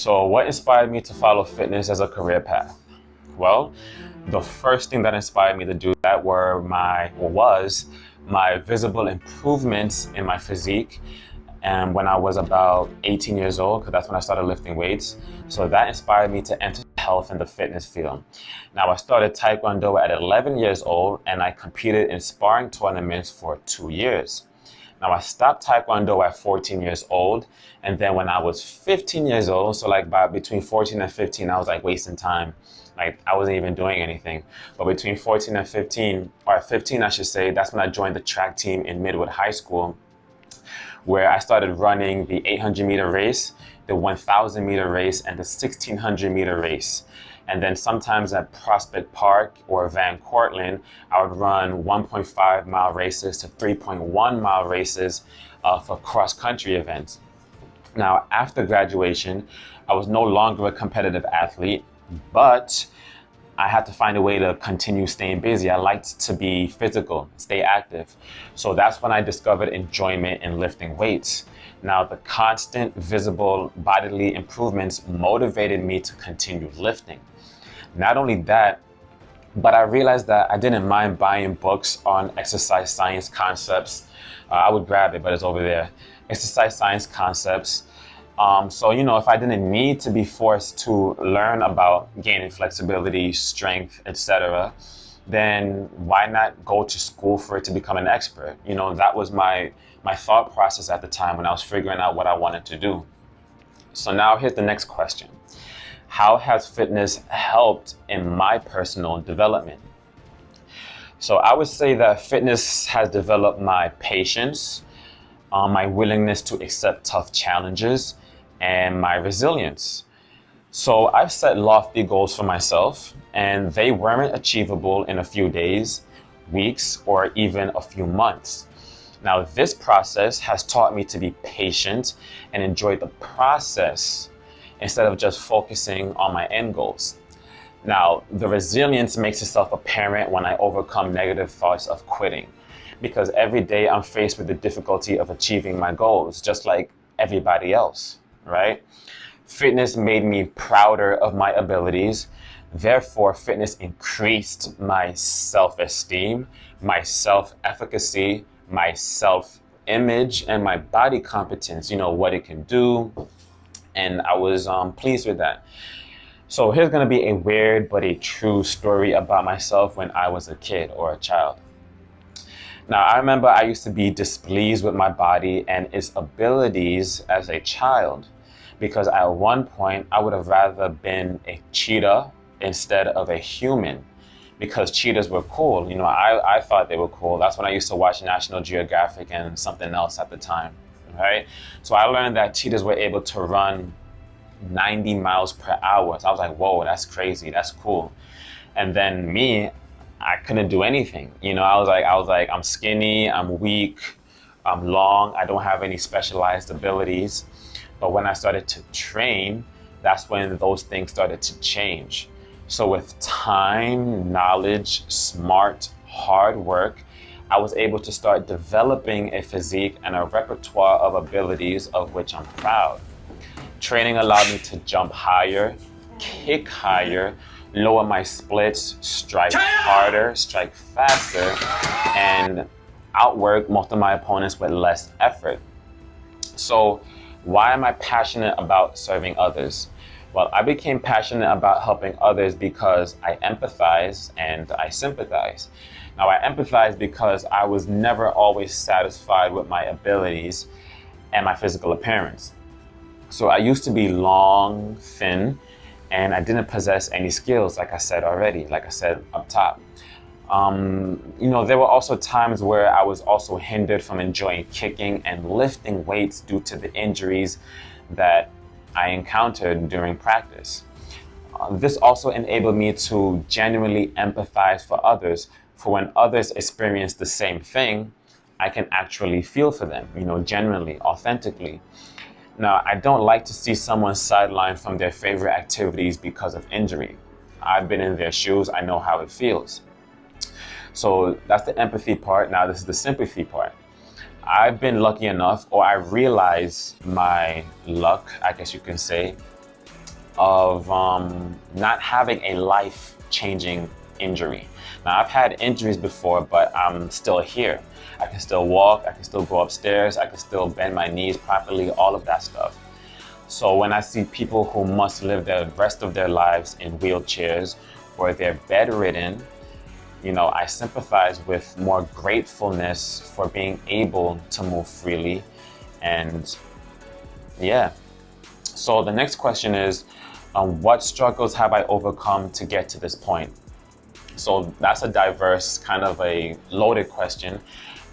So what inspired me to follow fitness as a career path? Well, the first thing that inspired me to do that was my visible improvements in my physique, and when I was about 18 years old, because that's when I started lifting weights. So that inspired me to enter health and the fitness field. Now, I started Taekwondo at 11 years old, and I competed in sparring tournaments for 2 years. Now, I stopped Taekwondo at 14 years old, and then when I was 15 years old, so like between 14 and 15, I was like wasting time. Like, I wasn't even doing anything. But between 14 and 15, or 15, I should say, that's when I joined the track team in Midwood High School, where I started running the 800-meter race, the 1,000-meter race, and the 1,600-meter race. And then sometimes at Prospect Park or Van Cortlandt, I would run 1.5-mile races to 3.1-mile races for cross-country events. Now, after graduation, I was no longer a competitive athlete, but I had to find a way to continue staying busy. I liked to be physical, stay active. So that's when I discovered enjoyment in lifting weights. Now, the constant visible bodily improvements motivated me to continue lifting. Not only that, but I realized that I didn't mind buying books on exercise science concepts. I would grab it, but it's over there. Exercise science concepts. So, if I didn't need to be forced to learn about gaining flexibility, strength, etc., then why not go to school for it to become an expert? That was my thought process at the time when I was figuring out what I wanted to do. So now here's the next question. How has fitness helped in my personal development? So I would say that fitness has developed my patience, my willingness to accept tough challenges, and my resilience. So I've set lofty goals for myself, and they weren't achievable in a few days, weeks, or even a few months. Now, this process has taught me to be patient and enjoy the process instead of just focusing on my end goals. Now, the resilience makes itself apparent when I overcome negative thoughts of quitting, because every day I'm faced with the difficulty of achieving my goals, just like everybody else, right? Fitness made me prouder of my abilities. Therefore, fitness increased my self-esteem, my self-efficacy, my self-image, and my body competence, what it can do. And I was pleased with that. So here's going to be a weird but a true story about myself when I was a kid or a child. Now, I remember I used to be displeased with my body and its abilities as a child, because at one point I would have rather been a cheetah instead of a human, because cheetahs were cool. I thought they were cool. That's when I used to watch National Geographic and something else at the time, right? So I learned that cheetahs were able to run 90 miles per hour. So I was like, whoa, that's crazy. That's cool. And then me, I couldn't do anything. I was like, I'm skinny, I'm weak, I'm long, I don't have any specialized abilities. But when I started to train, that's when those things started to change. So with time, knowledge, smart, hard work, I was able to start developing a physique and a repertoire of abilities of which I'm proud. Training allowed me to jump higher, kick higher, lower my splits, strike harder, strike faster, and outwork most of my opponents with less effort. So why am I passionate about serving others? Well, I became passionate about helping others because I empathize and I sympathize. Now, I empathize because I was never always satisfied with my abilities and my physical appearance. So I used to be long, thin, and I didn't possess any skills, like I said up top. There were also times where I was also hindered from enjoying kicking and lifting weights due to the injuries that I encountered during practice. This also enabled me to genuinely empathize for others, for when others experience the same thing, I can actually feel for them, genuinely, authentically. Now, I don't like to see someone sidelined from their favorite activities because of injury. I've been in their shoes, I know how it feels. So that's the empathy part. Now, this is the sympathy part. I've been lucky enough, or I realize my luck, I guess you can say, of not having a life-changing injury. Now, I've had injuries before, but I'm still here. I can still walk, I can still go upstairs, I can still bend my knees properly, all of that stuff. So when I see people who must live the rest of their lives in wheelchairs or they're bedridden, I sympathize with more gratefulness for being able to move freely. And yeah. So the next question is, what struggles have I overcome to get to this point? So that's a diverse, kind of a loaded question,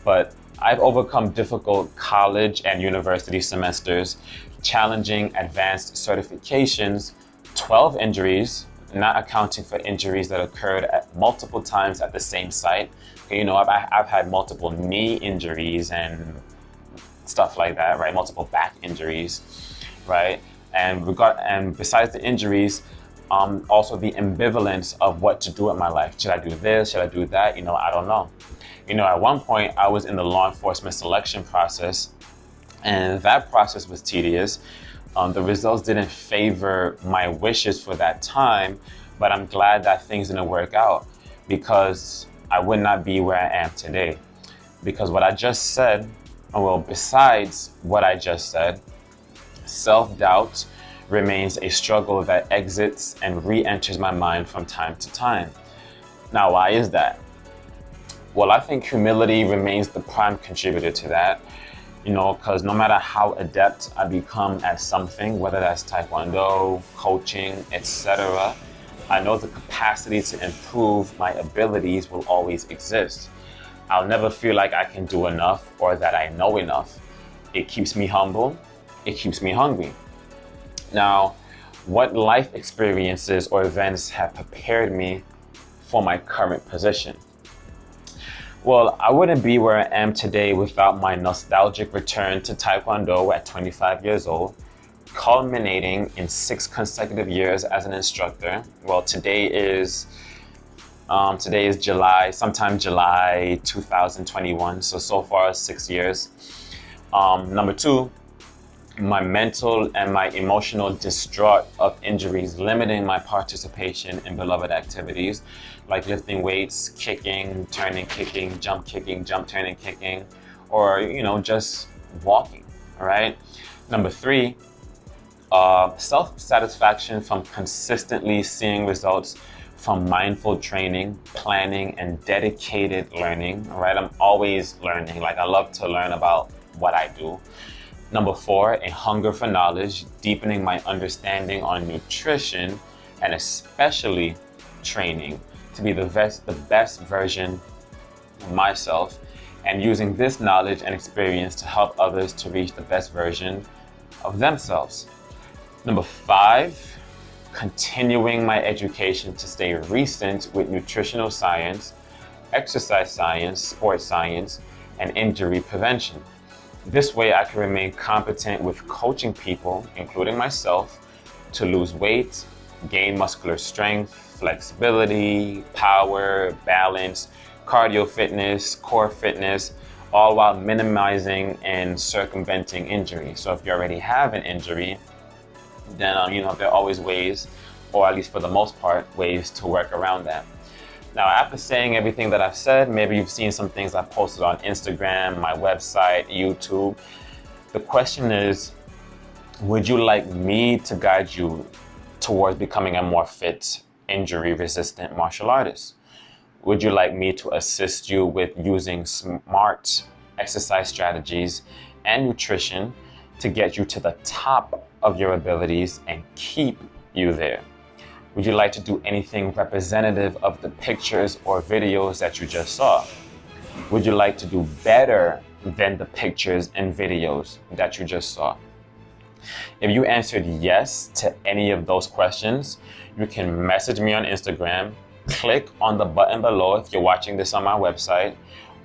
but I've overcome difficult college and university semesters, challenging advanced certifications, 12 injuries, not accounting for injuries that occurred at multiple times at the same site. I've had multiple knee injuries and stuff like that, right? Multiple back injuries, right? And besides the injuries, also the ambivalence of what to do with my life. Should I do this? Should I do that? I don't know. At one point I was in the law enforcement selection process, and that process was tedious. The results didn't favor my wishes for that time, but I'm glad that things didn't work out, because I would not be where I am today. Because what I just said, besides what I just said, self-doubt remains a struggle that exits and re-enters my mind from time to time. Now, why is that? Well, I think humility remains the prime contributor to that, because no matter how adept I become at something, whether that's taekwondo, coaching, etc., I know the capacity to improve my abilities will always exist. I'll never feel like I can do enough or that I know enough. It keeps me humble. It keeps me hungry. Now, what life experiences or events have prepared me for my current position? Well, I wouldn't be where I am today without my nostalgic return to Taekwondo at 25 years old, culminating in 6 consecutive years as an instructor. Well, today is sometime July 2021, so far 6 years. Number 2, my mental and my emotional distraught of injuries limiting my participation in beloved activities like lifting weights, kicking, turning, kicking, jump, turning, kicking, or just walking. All right. Number 3, self-satisfaction from consistently seeing results from mindful training, planning, and dedicated learning. All right. I'm always learning. I love to learn about what I do. Number 4, a hunger for knowledge, deepening my understanding on nutrition and especially training to be the best version of myself, and using this knowledge and experience to help others to reach the best version of themselves. Number 5, continuing my education to stay recent with nutritional science, exercise science, sports science, and injury prevention. This way I can remain competent with coaching people, including myself, to lose weight, gain muscular strength, flexibility, power, balance, cardio fitness, core fitness, all while minimizing and circumventing injury. So if you already have an injury, then there are always ways, or at least for the most part, ways to work around that. Now, after saying everything that I've said, maybe you've seen some things I've posted on Instagram, my website, YouTube. The question is, would you like me to guide you towards becoming a more fit, injury-resistant martial artist? Would you like me to assist you with using smart exercise strategies and nutrition to get you to the top of your abilities and keep you there? Would you like to do anything representative of the pictures or videos that you just saw? Would you like to do better than the pictures and videos that you just saw? If you answered yes to any of those questions, you can message me on Instagram, click on the button below if you're watching this on my website,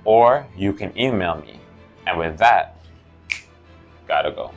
or you can email me. And with that, gotta go.